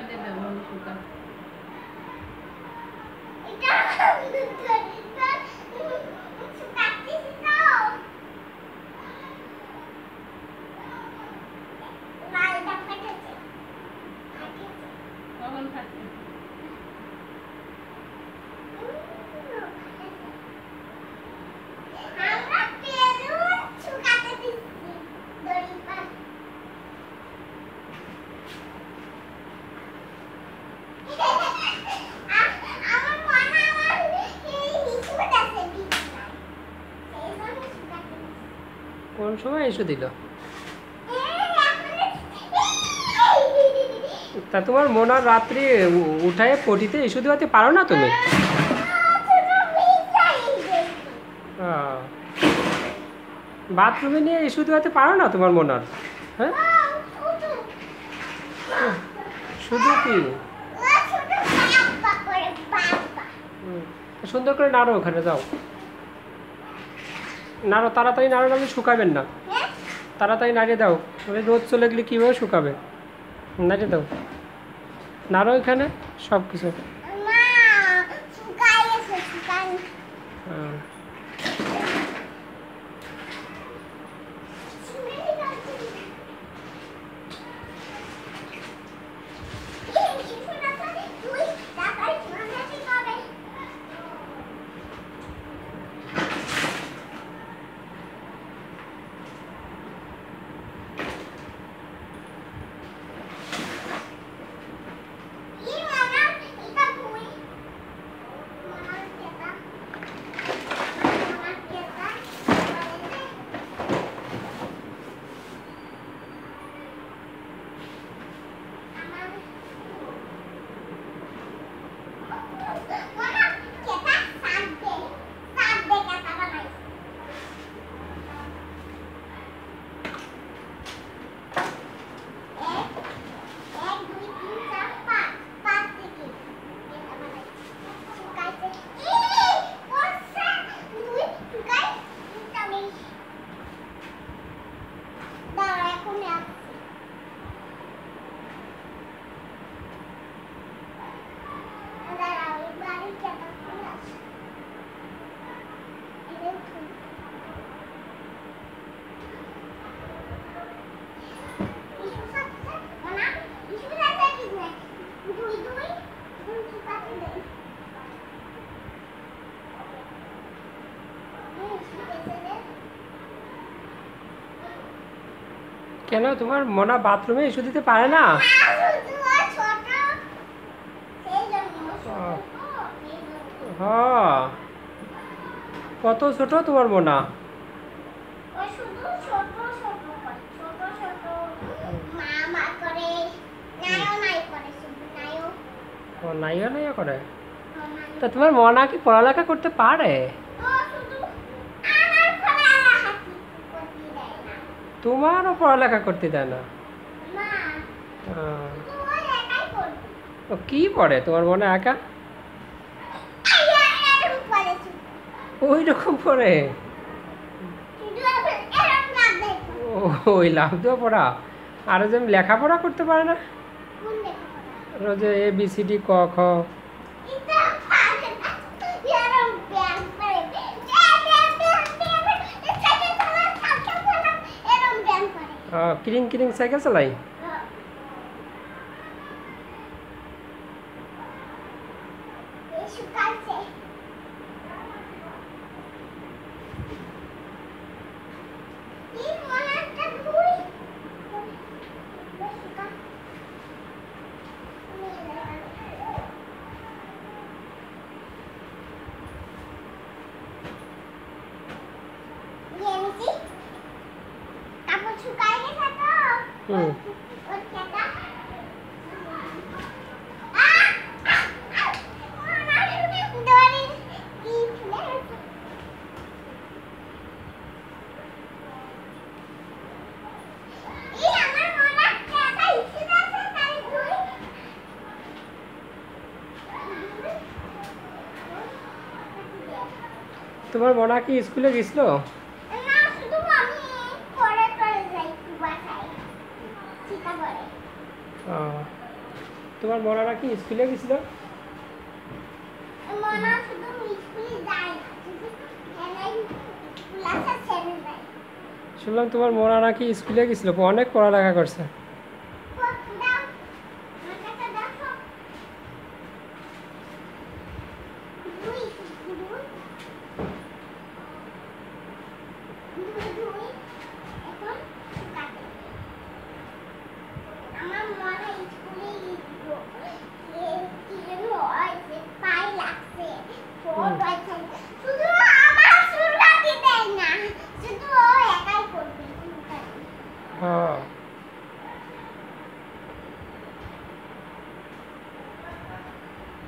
দেবে মনি শুকা কখন খাচ্ছে কোন সময় ইস্যু দিল? তা তোমার মোনার রাত্রি উঠায় পটিতে ইস্যু দেওয়াতে পারো না তুমি? বাথরুমে নিয়ে ইস্যু দেওয়াতে পারো না তোমার মোনার? হ্যাঁ, শুধু কি সুন্দর করে নাড়ো, ওখানে যাও নাড়ো, তাড়াতাড়ি নাড়ো, নাহলে শুকাবেন না। তাড়াতাড়ি নাড়িয়ে দাও, রোদ চলে গেলে কীভাবে শুকাবে? নাড়িয়ে দাও, নাড়ো এখানে সব কিছু। কেন তোমার মোনা বাথরুমে ইস্যু দিতে পারে না? হ্যাঁ, কত ছোট তোমার মোনা? নাইয়া নাইয়া করে? তা তোমার মোনা কি পড়ালেখা করতে পারে? তোমারও পড়ালেখা করতে দেয় না? ও কি পড়ে তোমার মনে একা? ওই রকম পড়ে? ওই লাভ দেওয়া পড়া? আরো যে লেখাপড়া করতে পারে না? রোজে ABCD ক খ কিরিং কিরিং সাইকেল চালাই? তোমার মোনা কি স্কুলে গেছিল? তোমার মনারা কি স্কুলে গেছিল? মনা শুধু স্কুলে যায় না, শুধু খেলাই ক্লাসে ছেড়ে যায়। শুনলাম তোমার মনারা কি স্কুলে গেছিল, অনেক পড়ালেখা করছে। দাও, আমার কাছে দেখো। দুই দুই দুই এখন কাটে। আমার মনে স্কুলে গিয়েছিল, কি যেন হয়েছে, পায়ে লাগছে, ঠোঁট হয়েছে। শুধু আমার চুল কাটি দেয় না, শুধু ও একাই করবে চুল কাটি। হ্যাঁ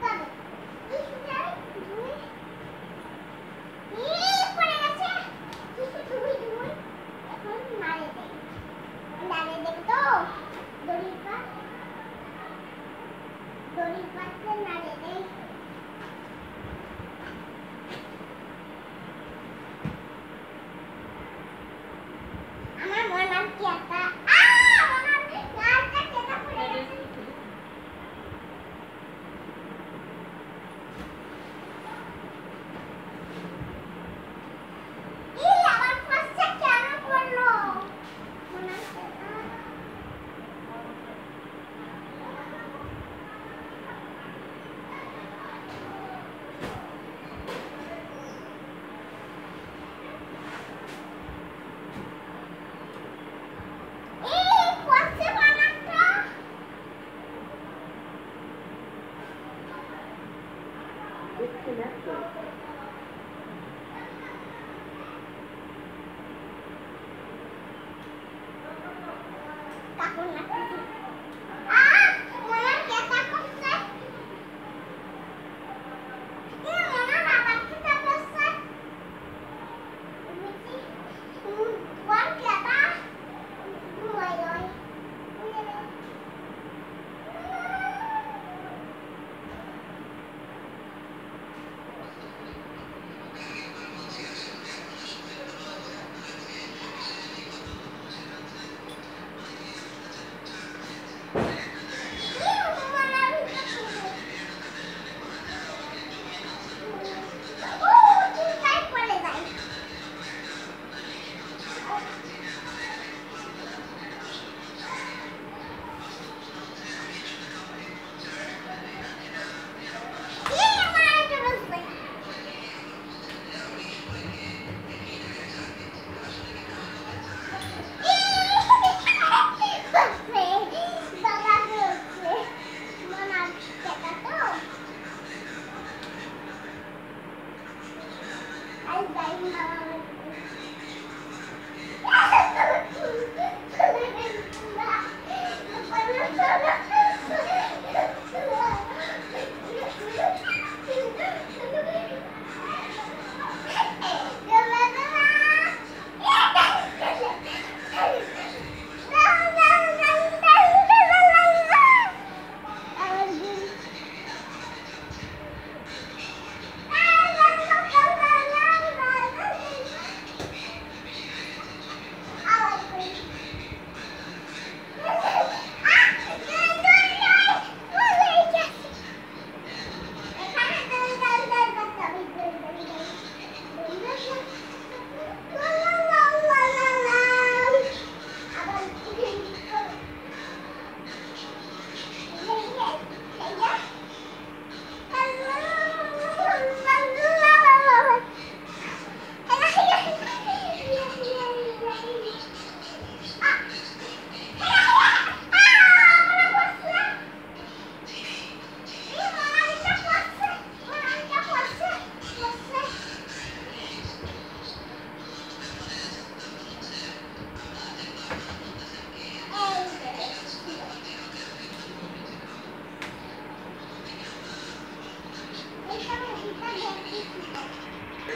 তবে এই সুজাই দুই এই পড়ে গেছে, কিছু দুই দুই এখন নাড়ে দেয়। নাড়ে দেবে তো দড়ির পাশে নাড়ে দেয়। আমার মনার কি একটা মনার গাছটা কেটে পড়ে গেছে। এই আমার পাশে কেন পড়লো মনার কেটে? এই পাশে মনারটা কাকুর নাকি মনার কেটা করছে। মনার আবার কেটা করছে বুঝি ওয়ান কেটা ঘুমাই লয়।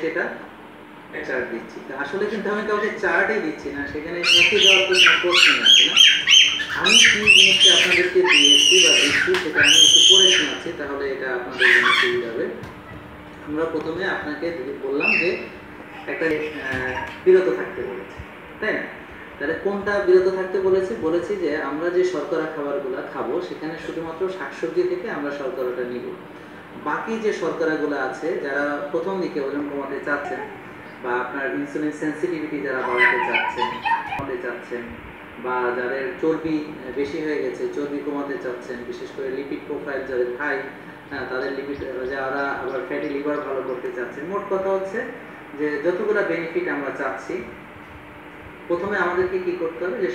সেটা চার্ট দিচ্ছি। আসলে কিন্তু আমি কাউকে চার্টই দিচ্ছি না, সেখানে একই দেওয়ার কোনো প্রশ্ন আছে না। আমি কি জিনিসটা আপনাদেরকে দিয়েছি বা দিচ্ছি সেটা আমি একটু পড়ে শোনাচ্ছি, তাহলে এটা আপনাদের জন্য সুবিধা হবে। আমরা প্রথমে আপনাকে বললাম যে একটা বিরত থাকতে বলেছি, তাই না? তাহলে কোনটা বিরত থাকতে বলেছি? বলেছি যে আমরা যে শর্করা খাবারগুলো খাবো সেখানে শুধুমাত্র শাকসবজি থেকে আমরা শর্করাটা নিব। বাকি যে শর্করাগুলো আছে, যারা প্রথম দিকে ওজন কমাতে চাচ্ছেন বা আপনার ইনসুলিন সেন্সিটিভিটি যারা কমাতে চাচ্ছেন বা যাদের চর্বি বেশি হয়ে গেছে, চর্বি কমাতে চাচ্ছেন, বিশেষ করে লিপিড প্রোফাইল যাদের হাই, তাদের লিপিড, যারা আবার ফ্যাটি লিভার ভালো করতে চাচ্ছেন, মোট কথা হচ্ছে যে যতগুলো বেনিফিট আমরা চাচ্ছি, প্রথমে আমাদেরকে কি করতে হবে যে